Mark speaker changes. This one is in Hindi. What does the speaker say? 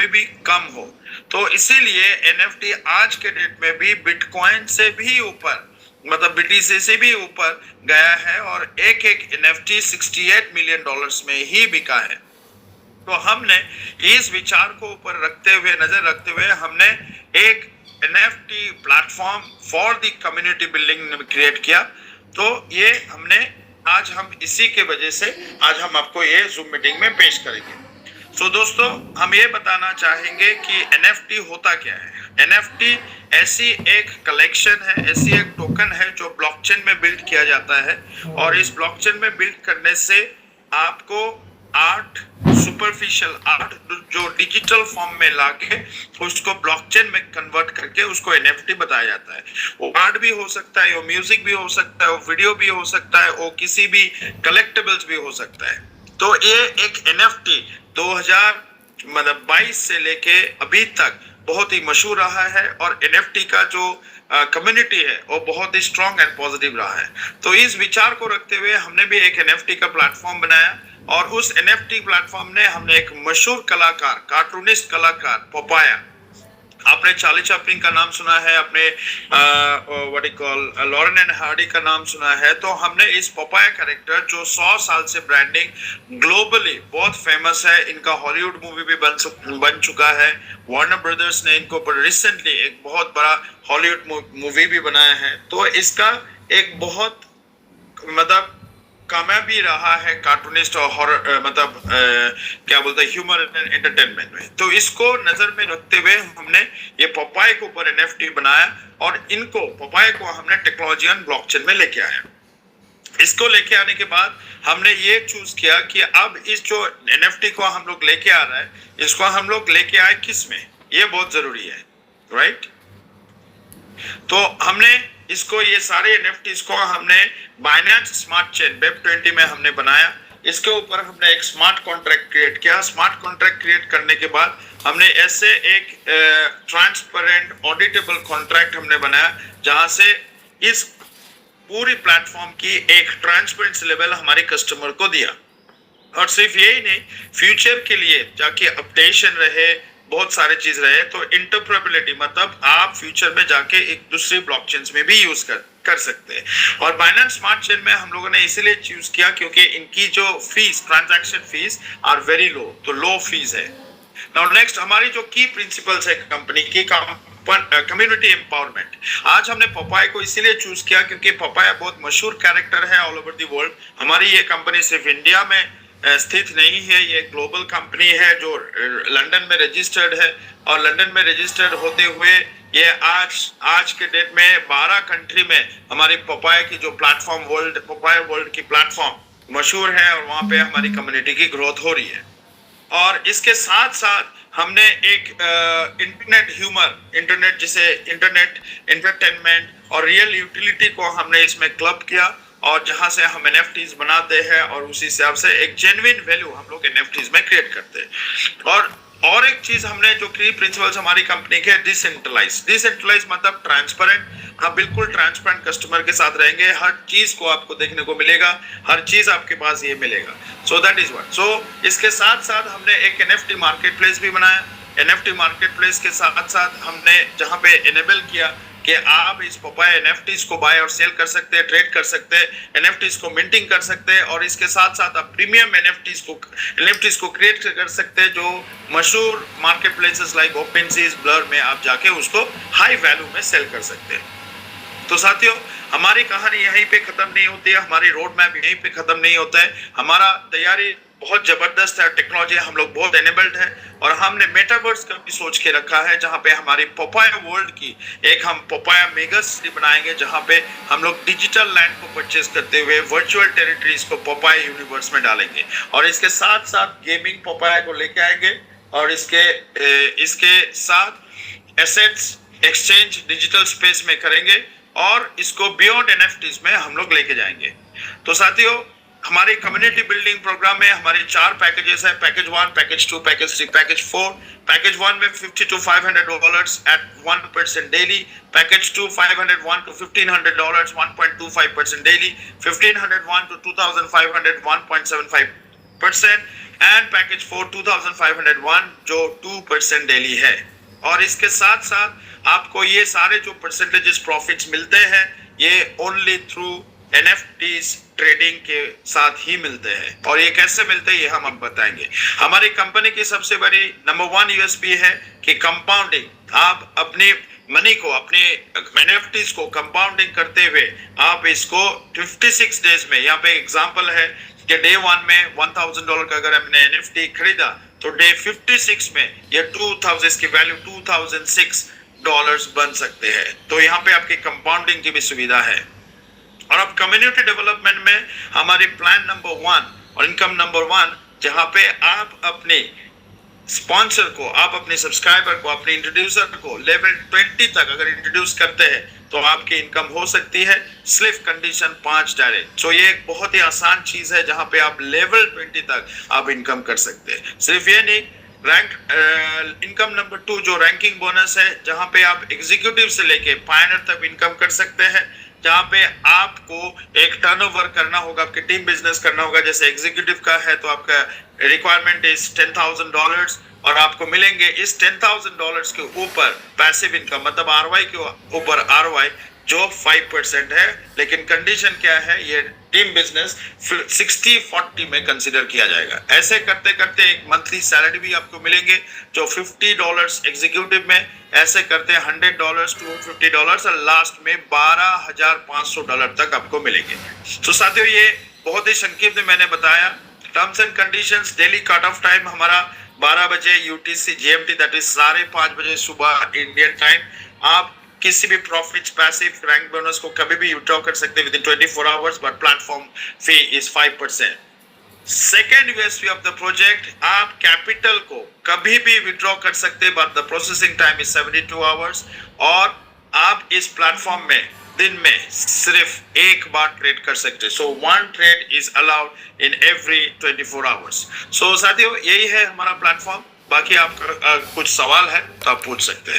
Speaker 1: भी कम हो। तो इसीलिए एनएफटी आज के डेट में भी बिटकॉइन से भी ऊपर, मतलब बीटीसी से भी ऊपर गया है और एक एक एनएफटी $68 मिलियन में ही बिका है। तो हमने इस विचार को ऊपर रखते हुए, नजर रखते हुए, हमने एक NFT platform for the community building create किया। तो ये हमने आज हम इसी के वजह से आज हम आपको ये जूम मीटिंग में पेश करेंगे। तो दोस्तों, हम ये बताना चाहेंगे कि एनएफटी होता क्या है। एनएफटी ऐसी एक कलेक्शन है, ऐसी एक टोकन है जो ब्लॉकचेन में बिल्ड किया जाता है और इस ब्लॉकचेन में बिल्ड करने से आपको आर्ट, सुपरफिशियल आर्ट जो डिजिटल फॉर्म में लाके उसको ब्लॉकचेन में कन्वर्ट करके उसको एनएफटी बताया जाता है। वो आर्ट भी हो सकता है, वो म्यूजिक भी हो सकता है, वो वीडियो भी हो सकता है, वो किसी भी कलेक्टिबल्स भी हो सकता है। तो ये एक एनएफटी 2022 से लेके अभी तक बहुत ही मशहूर रहा है और एनएफटी का जो कम्युनिटी है वो बहुत ही स्ट्रॉन्ग एंड पॉजिटिव रहा है। तो इस विचार को रखते हुए हमने भी एक एनएफटी का प्लेटफॉर्म बनाया और उस एनएफटी प्लेटफॉर्म ने हमने एक मशहूर कलाकार, कार्टूनिस्ट कलाकार पपाया, आपने चार्ली चैपलिन का नाम सुना है, आपने what you call Laurel and Hardy का नाम सुना है। तो हमने इस पपाया कैरेक्टर जो 100 साल से ब्रांडिंग ग्लोबली बहुत फेमस है, इनका हॉलीवुड मूवी भी बन चुका है, वार्नर ब्रदर्स ने इनको पर रिसेंटली एक बहुत बड़ा हॉलीवुड मूवी भी बनाया है। तो इसका एक बहुत मतलब कामयाबी रहा है कार्टूनिस्ट और हॉरर मतलब क्या बोलते हैं ह्यूमर एंटरटेनमेंट में। तो इसको नजर में रखते हुए हमने ये पपाया के ऊपर एनएफटी बनाया और इनको पपाया को हमने टेक्नोलॉजी एंड ब्लॉकचेन में लेके आया। इसको लेके आने के बाद हमने ये चूज किया कि अब इस जो एनएफटी को हम लोग लेके आ रहा है, इसको हम लोग लेके आए किस में, ये बहुत जरूरी है, राइट। तो हमने इसको, ये सारे एनएफटीज को हमने बाइनेंस स्मार्ट चेन वेब 20 में हमने बनाया। इसके ऊपर हमने एक स्मार्ट कॉन्ट्रैक्ट क्रिएट किया। स्मार्ट कॉन्ट्रैक्ट क्रिएट करने के बाद हमने ऐसे एक ट्रांसपेरेंट ऑडिटेबल कॉन्ट्रैक्ट हमने बनाया जहां से इस पूरी प्लेटफॉर्म की एक ट्रांसपेरेंसी लेवल हमारे कस्टमर को दिया। और सिर्फ यही नहीं, फ्यूचर के लिए जाके अपडेशन रहे, बहुत सारे चीज रहे, तो इंटरऑपरेबिलिटी मतलब आप फ्यूचर में जाके एक दूसरे ब्लॉकचेन्स में भी यूज कर सकते हैं। और बाइनेंस स्मार्ट चेन में हम लोगों ने इसीलिए चूज किया क्योंकि इनकी जो fees, transaction fees are very low, तो लो फीस है। नाउ नेक्स्ट, हमारी जो की प्रिंसिपल्स है कंपनी की, कम्युनिटी एम्पावरमेंट। आज हमने पपाया को इसीलिए चूज किया क्योंकि पपाया बहुत मशहूर कैरेक्टर है ऑल ओवर द वर्ल्ड। हमारी ये कंपनी सिर्फ इंडिया में स्थित नहीं है, ये ग्लोबल कंपनी है जो लंदन में रजिस्टर्ड है और लंदन में रजिस्टर्ड होते हुए ये आज के डेट में 12 कंट्री में हमारी पपाया की जो प्लेटफॉर्म पपाया वर्ल्ड की प्लेटफॉर्म मशहूर है और वहां पे हमारी कम्युनिटी की ग्रोथ हो रही है। और इसके साथ साथ हमने एक इंटरनेट ह्यूमर, इंटरनेट जिसे इंटरनेट एंटरटेनमेंट और रियल यूटिलिटी को हमने इसमें क्लब किया और जहां से हम एनएफटीज बनाते हैं और उसी हिसाब से एक जेन्युइन वैल्यू हम लोग एनएफटीज में क्रिएट करते हैं। और एक चीज हमने जो की प्रिंसिपल्स हमारी कंपनी के, डिसेंट्रलाइज मतलब ट्रांसपेरेंट। आप बिल्कुल ट्रांसपेरेंट कस्टमर के साथ रहेंगे, हर चीज को आपको देखने को मिलेगा, हर चीज आपके पास ये मिलेगा। So that is what. So इसके साथ साथ हमने एक एनएफटी मार्केट प्लेस भी बनाया। एनएफटी मार्केट प्लेस के साथ साथ हमने जहां पे एनेबल किया कि आप इस पपाया एनएफटीज को बाय और सेल कर सकते हैं, ट्रेड कर सकते हैं, एनएफटीज को मिंटिंग कर सकते हैं और इसके साथ साथ आप प्रीमियम एनएफटीज को क्रिएट कर सकते हैं जो मशहूर मार्केट प्लेसेस लाइक ओपनसीज, ब्लर में आप जाके उसको हाई वैल्यू में सेल कर सकते हैं। तो साथियों, हमारी कहानी यहीं पे खत्म नहीं होती है, हमारी रोड मैप यहीं पे खत्म नहीं होता है। हमारा तैयारी बहुत जबरदस्त है, टेक्नोलॉजी हम लोग बहुत एनेबल्ड है और हमने मेटावर्स का भी सोच के रखा है जहां पे हमारी पपाया वर्ल्ड की एक हम पपाया मेगा सिटी बनाएंगे जहां पे हम लोग डिजिटल लैंड को परचेज करते हुए वर्चुअल टेरिटरीज को पपाया यूनिवर्स में डालेंगे और इसके साथ साथ गेमिंग पपाया को लेके आएंगे और इसके साथ एसेट्स एक्सचेंज डिजिटल स्पेस में करेंगे और इसको बियॉन्ड एनएफटीज में हम लोग लेके जाएंगे। तो साथियों, हमारे कम्युनिटी बिल्डिंग प्रोग्राम में हमारे 4 पैकेजेस है, package 1, package 2, package 3, package 4। Package 1 में $50 to $500 at 1% daily, package 2 $501 to $1500 1.25% daily, $1501 to $2500 1.75 4% and package 4 2501 जो 2% डेली है। और इसके साथ साथ आपको ये सारे जो परसेंटेजेस प्रॉफिट्स मिलते हैं ये ओनली थ्रू एनएफटीज ट्रेडिंग के साथ ही मिलते हैं। और ये कैसे मिलते हैं ये हम अब बताएंगे। हमारी कंपनी की सबसे बड़ी नंबर 1 यूएसपी है कि कंपाउंडिंग। आप अपने मनी को, अपने एनएफटीज को कंपाउंडिंग करते हुए आप इसको 56 डेज में, यहाँ पे एग्जांपल है कि डे 1 में $1000 का अगर हमने एनएफटी खरीदा तो डे 56 में ये 2000 इसकी वैल्यू $2006 बन सकते हैं। तो यहाँ पे आपकी कंपाउंडिंग की भी सुविधा है। और अब कम्युनिटी डेवलपमेंट में हमारी प्लान नंबर 1 और इनकम नंबर 1, जहां पे आप अपने स्पॉन्सर को, आप अपने सब्सक्राइबर को, अपने इंट्रोड्यूसर को लेवल 20 तक अगर इंट्रोड्यूस करते हैं तो आपकी इनकम हो सकती है सिर्फ कंडीशन 5 डायरेक्ट। तो ये एक बहुत ही आसान चीज है जहां पे आप लेवल 20 तक आप इनकम कर सकते हैं। सिर्फ ये नहीं, रैंक इनकम नंबर 2 जो रैंकिंग बोनस है, जहां पे आप एग्जीक्यूटिव से लेके पायनियर तक इनकम कर सकते हैं, जहां पे आपको एक टर्नओवर करना होगा, आपके टीम बिजनेस करना होगा। जैसे एग्जीक्यूटिव का है तो आपका रिक्वायरमेंट इज $10,000 और आपको मिलेंगे इस $10,000 के ऊपर पैसिव इनकम, मतलब आरवाई के ऊपर आरवाई जो 5% है। लेकिन कंडीशन क्या है, ये टीम बिजनेस 60-40 में कंसिडर किया जाएगा। ऐसे करते करते एक मंथली सैलरी भी आपको मिलेंगे जो $50 एग्जीक्यूटिव में, ऐसे करते $100 $250 और लास्ट में $12,500 तक आपको मिलेंगे। तो साथियों ये बहुत ही संक्षिप्त में मैंने बताया। Terms and conditions, daily cut off time हमारा 12 बजे यूटीसी जीएमटी, दैट इज 5:30 बजे सुबह इंडियन टाइम। आप किसी भी प्रॉफिट, पैसिव, रैंक बोनस को कभी भी विड्रॉ कर सकते हैं with in 24 hours, but platform fee is 5%। Second USP of the project, आप कैपिटल को कभी भी विड्रॉ कर सकते हैं but the processing time is 72 hours. और आप इस प्लेटफॉर्म में दिन में सिर्फ एक बार ट्रेड कर सकते हैं। So 1 trade is allowed in every 24 hours. So साथियों यही है हमारा प्लेटफॉर्म। बाकी आपका कुछ सवाल है तो आप पूछ सकते हैं।